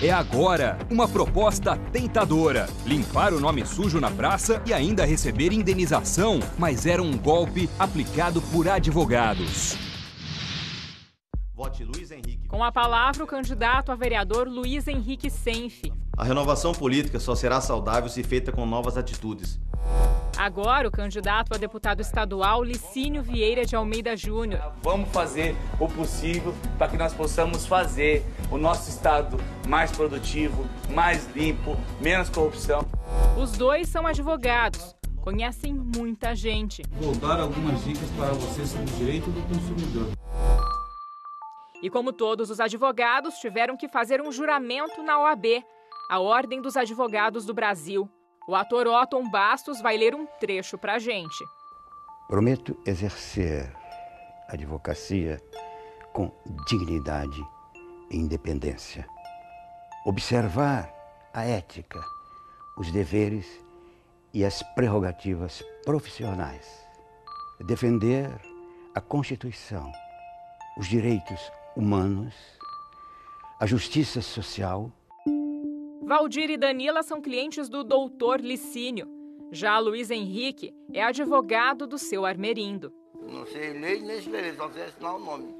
É agora uma proposta tentadora. Limpar o nome sujo na praça e ainda receber indenização, mas era um golpe aplicado por advogados. Vote Luiz Henrique. Com a palavra, o candidato a vereador Luiz Henrique Senfi. A renovação política só será saudável se feita com novas atitudes. Agora, o candidato a deputado estadual Licínio Vieira de Almeida Júnior. Vamos fazer o possível para que nós possamos fazer o nosso estado mais produtivo, mais limpo, menos corrupção. Os dois são advogados, conhecem muita gente. Vou dar algumas dicas para você sobre o direito do consumidor. E como todos os advogados, tiveram que fazer um juramento na OAB, a Ordem dos Advogados do Brasil. O ator Otton Bastos vai ler um trecho pra gente. Prometo exercer a advocacia com dignidade e independência. Observar a ética, os deveres e as prerrogativas profissionais. Defender a Constituição, os direitos humanos, a justiça social. Valdir e Danila são clientes do doutor Licínio. Já Luiz Henrique é advogado do seu Armerindo. Não sei ler nem escrever, só sei assinar o nome.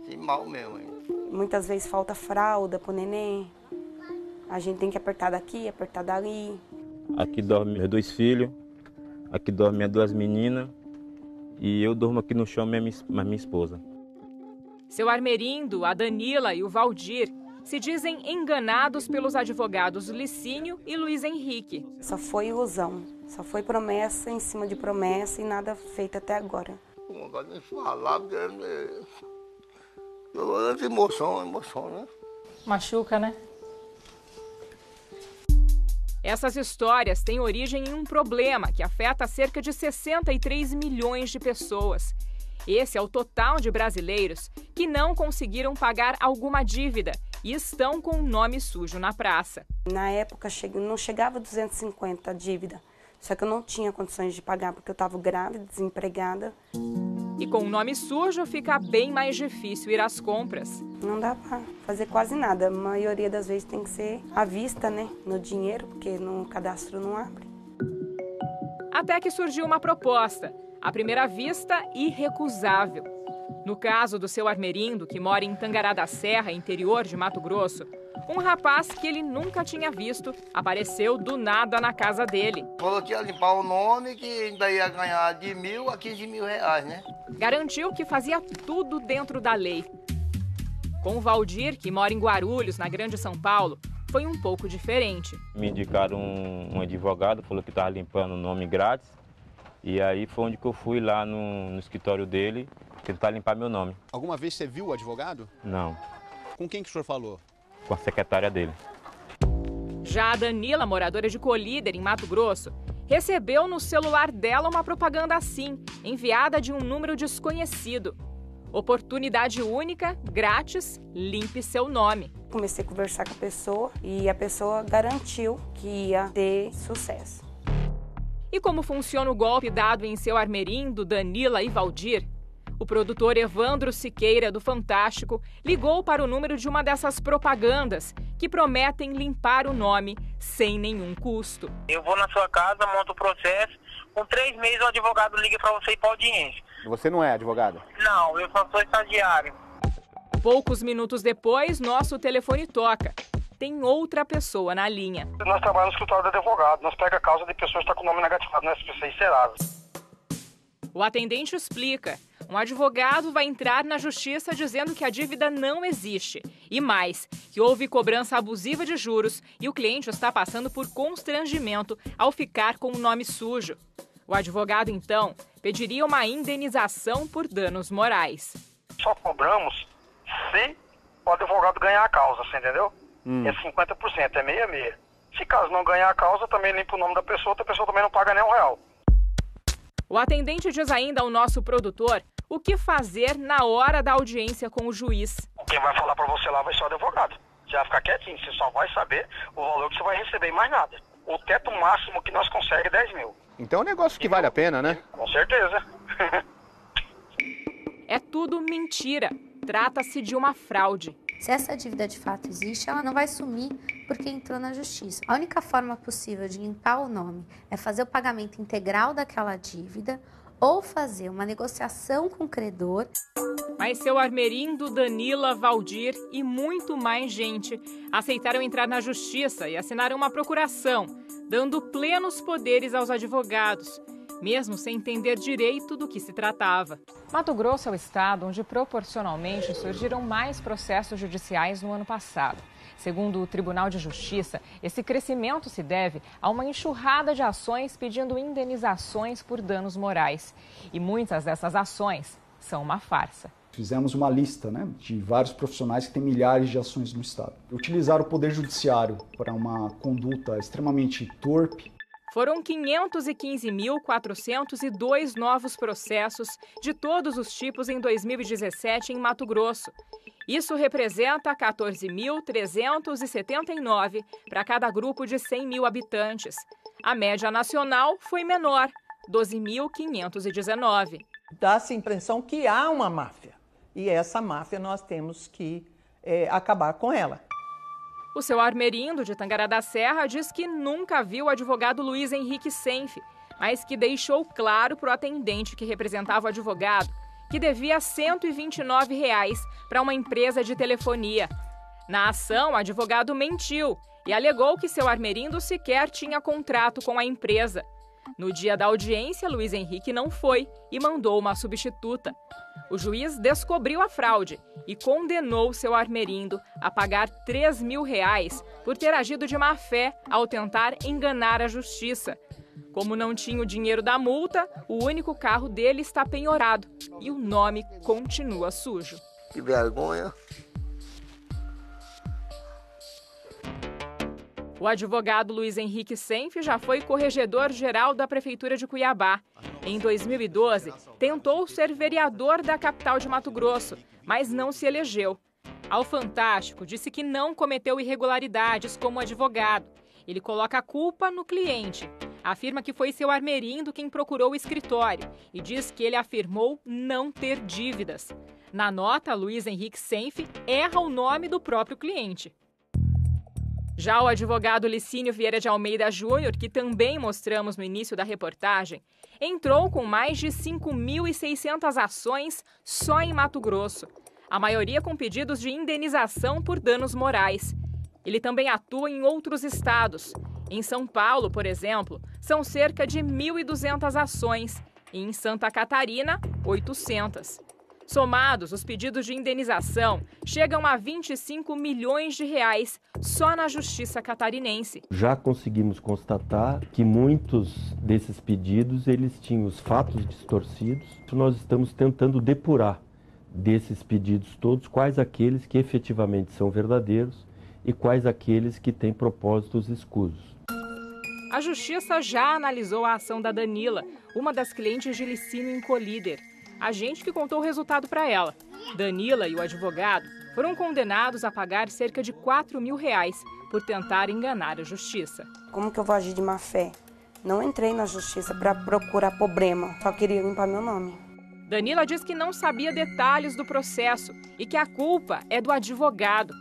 Sem mal mesmo, hein? Muitas vezes falta fralda pro neném. A gente tem que apertar daqui, apertar dali. Aqui dormem meus 2 filhos, aqui dormem minhas 2 meninas e eu durmo aqui no chão minha esposa. Seu Armerindo, a Danila e o Valdir se dizem enganados pelos advogados Licínio e Luiz Henrique. Só foi ilusão, só foi promessa em cima de promessa e nada feito até agora. Não gosto nem de falar, porque eu emoção, né? Machuca, né? Essas histórias têm origem em um problema que afeta cerca de 63 milhões de pessoas. Esse é o total de brasileiros que não conseguiram pagar alguma dívida e estão com o nome sujo na praça. Na época não chegava a 250 a dívida, só que eu não tinha condições de pagar porque eu estava grávida, desempregada. E com o nome sujo fica bem mais difícil ir às compras. Não dá para fazer quase nada, a maioria das vezes tem que ser à vista, né, no dinheiro, porque no cadastro não abre. Até que surgiu uma proposta, à primeira vista irrecusável. No caso do seu Armerindo, que mora em Tangará da Serra, interior de Mato Grosso, um rapaz que ele nunca tinha visto apareceu do nada na casa dele. Falou que ia limpar o nome, que ainda ia ganhar de 1.000 a 15 mil reais, né? Garantiu que fazia tudo dentro da lei. Com o Valdir, que mora em Guarulhos, na Grande São Paulo, foi um pouco diferente. Me indicaram um advogado, falou que estava limpando o nome grátis. E aí foi onde que eu fui lá no escritório dele, tentar limpar meu nome. Alguma vez você viu o advogado? Não. Com quem que o senhor falou? Com a secretária dele. Já a Danila, moradora de Colíder, em Mato Grosso, recebeu no celular dela uma propaganda assim, enviada de um número desconhecido. Oportunidade única, grátis, limpe seu nome. Comecei a conversar com a pessoa e a pessoa garantiu que ia ter sucesso. E como funciona o golpe dado em seu Armerindo, Danila e Valdir? O produtor Evandro Siqueira, do Fantástico, ligou para o número de uma dessas propagandas que prometem limpar o nome sem nenhum custo. Eu vou na sua casa, monto o processo, com 3 meses o advogado liga para você ir para audiência. Você não é advogado? Não, eu só sou estagiário. Poucos minutos depois, nosso telefone toca. Tem outra pessoa na linha. Nós trabalhamos no escritório do advogado, nós pegamos a causa de pessoas que estão com o nome negativado no SPC e Serasa. O atendente explica. Um advogado vai entrar na justiça dizendo que a dívida não existe. E mais, que houve cobrança abusiva de juros e o cliente está passando por constrangimento ao ficar com o nome sujo. O advogado, então, pediria uma indenização por danos morais. Só cobramos se o advogado ganhar a causa, você entendeu? É 50%, é 6,6. Se caso não ganhar a causa, também limpa o nome da pessoa, a pessoa também não paga nem R$1. O atendente diz ainda ao nosso produtor o que fazer na hora da audiência com o juiz. Quem vai falar para você lá vai ser o advogado. Você vai ficar quietinho, você só vai saber o valor que você vai receber e mais nada. O teto máximo que nós conseguimos é 10 mil. Então é um negócio que vale a pena, né? Com certeza. É tudo mentira. Trata-se de uma fraude. Se essa dívida de fato existe, ela não vai sumir porque entrou na justiça. A única forma possível de limpar o nome é fazer o pagamento integral daquela dívida ou fazer uma negociação com o credor. Mas seu Armerindo, Danila, Valdir e muito mais gente aceitaram entrar na justiça e assinaram uma procuração, dando plenos poderes aos advogados, mesmo sem entender direito do que se tratava. Mato Grosso é o estado onde proporcionalmente surgiram mais processos judiciais no ano passado. Segundo o Tribunal de Justiça, esse crescimento se deve a uma enxurrada de ações pedindo indenizações por danos morais. E muitas dessas ações são uma farsa. Fizemos uma lista, de vários profissionais que têm milhares de ações no estado. Utilizaram o Poder Judiciário para uma conduta extremamente torpe. Foram 515.402 novos processos de todos os tipos em 2017 em Mato Grosso. Isso representa 14.379 para cada grupo de 100 mil habitantes. A média nacional foi menor, 12.519. Dá-se a impressão que há uma máfia. E essa máfia nós temos que acabar com ela. O seu Armerindo, de Tangará da Serra, diz que nunca viu o advogado Luiz Henrique Senf, mas que deixou claro para o atendente que representava o advogado que devia R$ 129 para uma empresa de telefonia. Na ação, o advogado mentiu e alegou que seu Armerindo sequer tinha contrato com a empresa. No dia da audiência, Luiz Henrique não foi e mandou uma substituta. O juiz descobriu a fraude e condenou seu Armerindo a pagar R$ 3.000 por ter agido de má fé ao tentar enganar a justiça. Como não tinha o dinheiro da multa, o único carro dele está penhorado e o nome continua sujo. Que vergonha. O advogado Luiz Henrique Senf já foi corregedor-geral da Prefeitura de Cuiabá. Em 2012, tentou ser vereador da capital de Mato Grosso, mas não se elegeu. Ao Fantástico, disse que não cometeu irregularidades como advogado. Ele coloca a culpa no cliente. Afirma que foi seu Armerindo quem procurou o escritório e diz que ele afirmou não ter dívidas. Na nota, Luiz Henrique Senf erra o nome do próprio cliente. Já o advogado Licínio Vieira de Almeida Júnior, que também mostramos no início da reportagem, entrou com mais de 5.600 ações só em Mato Grosso, a maioria com pedidos de indenização por danos morais. Ele também atua em outros estados. Em São Paulo, por exemplo, são cerca de 1.200 ações e em Santa Catarina, 800. Somados, os pedidos de indenização chegam a R$ 25 milhões só na Justiça Catarinense. Já conseguimos constatar que muitos desses pedidos eles tinham os fatos distorcidos. Nós estamos tentando depurar desses pedidos todos quais aqueles que efetivamente são verdadeiros e quais aqueles que têm propósitos escusos. A Justiça já analisou a ação da Danila, uma das clientes de Licínio Incolíder. A gente que contou o resultado para ela. Danila e o advogado foram condenados a pagar cerca de R$ 4.000 por tentar enganar a justiça. Como que eu vou agir de má fé? Não entrei na justiça para procurar problema, só queria limpar meu nome. Danila diz que não sabia detalhes do processo e que a culpa é do advogado.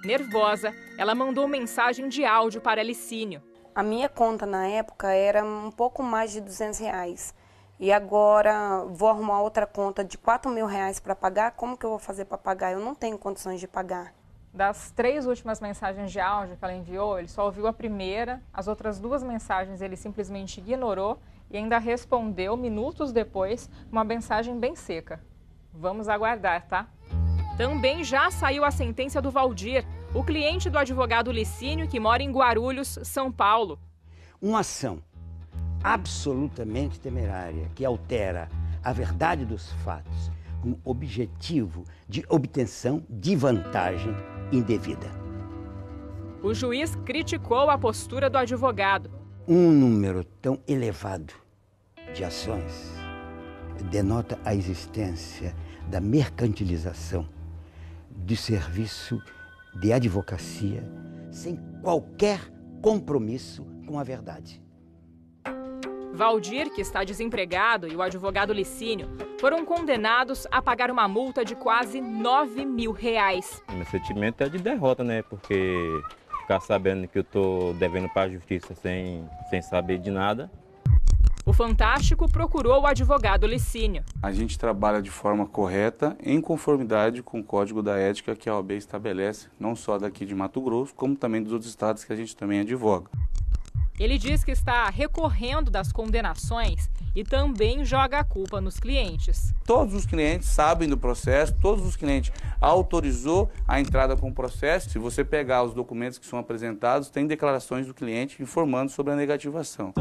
Nervosa, ela mandou mensagem de áudio para Licínio. A minha conta na época era um pouco mais de R$ 200. E agora vou arrumar outra conta de R$ 4.000 para pagar. Como que eu vou fazer para pagar? Eu não tenho condições de pagar. Das 3 últimas mensagens de áudio que ela enviou, ele só ouviu a primeira. As outras 2 mensagens ele simplesmente ignorou e ainda respondeu minutos depois uma mensagem bem seca. Vamos aguardar, tá? Também já saiu a sentença do Valdir, o cliente do advogado Licínio que mora em Guarulhos, São Paulo. Uma ação absolutamente temerária que altera a verdade dos fatos com o objetivo de obtenção de vantagem indevida. O juiz criticou a postura do advogado. Um número tão elevado de ações denota a existência da mercantilização do serviço de advocacia sem qualquer compromisso com a verdade. Valdir, que está desempregado, e o advogado Licínio foram condenados a pagar uma multa de quase R$9 mil. Meu sentimento é de derrota, né? Porque ficar sabendo que eu estou devendo para a justiça sem saber de nada. O Fantástico procurou o advogado Licínio. A gente trabalha de forma correta, em conformidade com o Código da Ética que a OAB estabelece, não só daqui de Mato Grosso, como também dos outros estados que a gente também advoga. Ele diz que está recorrendo das condenações e também joga a culpa nos clientes. Todos os clientes sabem do processo, todos os clientes autorizou a entrada com o processo. Se você pegar os documentos que são apresentados, tem declarações do cliente informando sobre a negativação.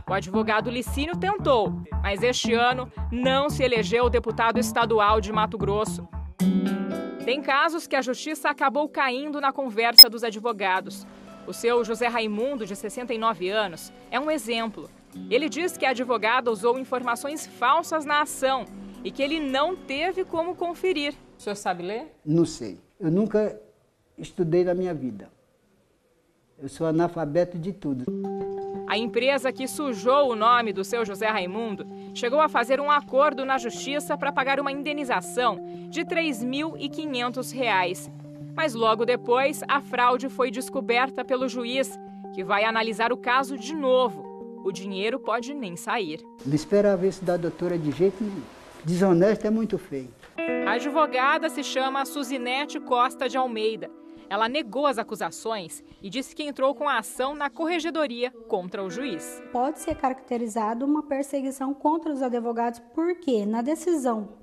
O advogado Licínio tentou, mas este ano não se elegeu deputado estadual de Mato Grosso. Tem casos que a justiça acabou caindo na conversa dos advogados. O seu José Raimundo, de 69 anos, é um exemplo. Ele diz que a advogada usou informações falsas na ação e que ele não teve como conferir. O senhor sabe ler? Não sei. Eu nunca estudei na minha vida. Eu sou analfabeto de tudo. A empresa que sujou o nome do seu José Raimundo chegou a fazer um acordo na justiça para pagar uma indenização de R$ 3.500. Mas logo depois, a fraude foi descoberta pelo juiz, que vai analisar o caso de novo. O dinheiro pode nem sair. Não esperava isso da doutora de jeito nenhum. Desonesto é muito feio. A advogada se chama Suzinete Costa de Almeida. Ela negou as acusações e disse que entrou com a ação na corregedoria contra o juiz. Pode ser caracterizado uma perseguição contra os advogados, porque na decisão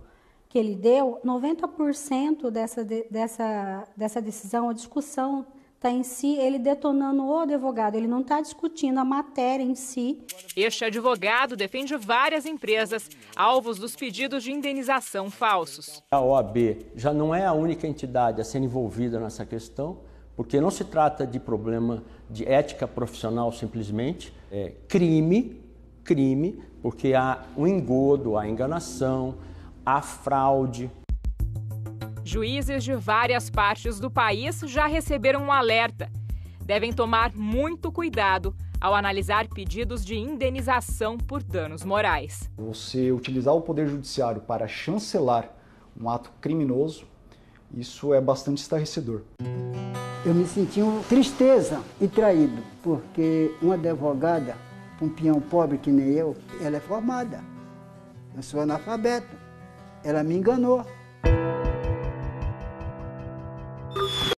que ele deu, 90% dessa decisão, a discussão está em si, ele detonando o advogado, ele não está discutindo a matéria em si. Este advogado defende várias empresas alvos dos pedidos de indenização falsos. A OAB já não é a única entidade a ser envolvida nessa questão, porque não se trata de problema de ética profissional simplesmente, é crime, porque há o engodo, a enganação, a fraude. Juízes de várias partes do país já receberam um alerta. Devem tomar muito cuidado ao analisar pedidos de indenização por danos morais. Você utilizar o Poder Judiciário para chancelar um ato criminoso, isso é bastante estarrecedor. Eu me senti uma tristeza e traído, porque uma advogada, um peão pobre que nem eu, ela é formada. Eu sou analfabeto. Ela me enganou.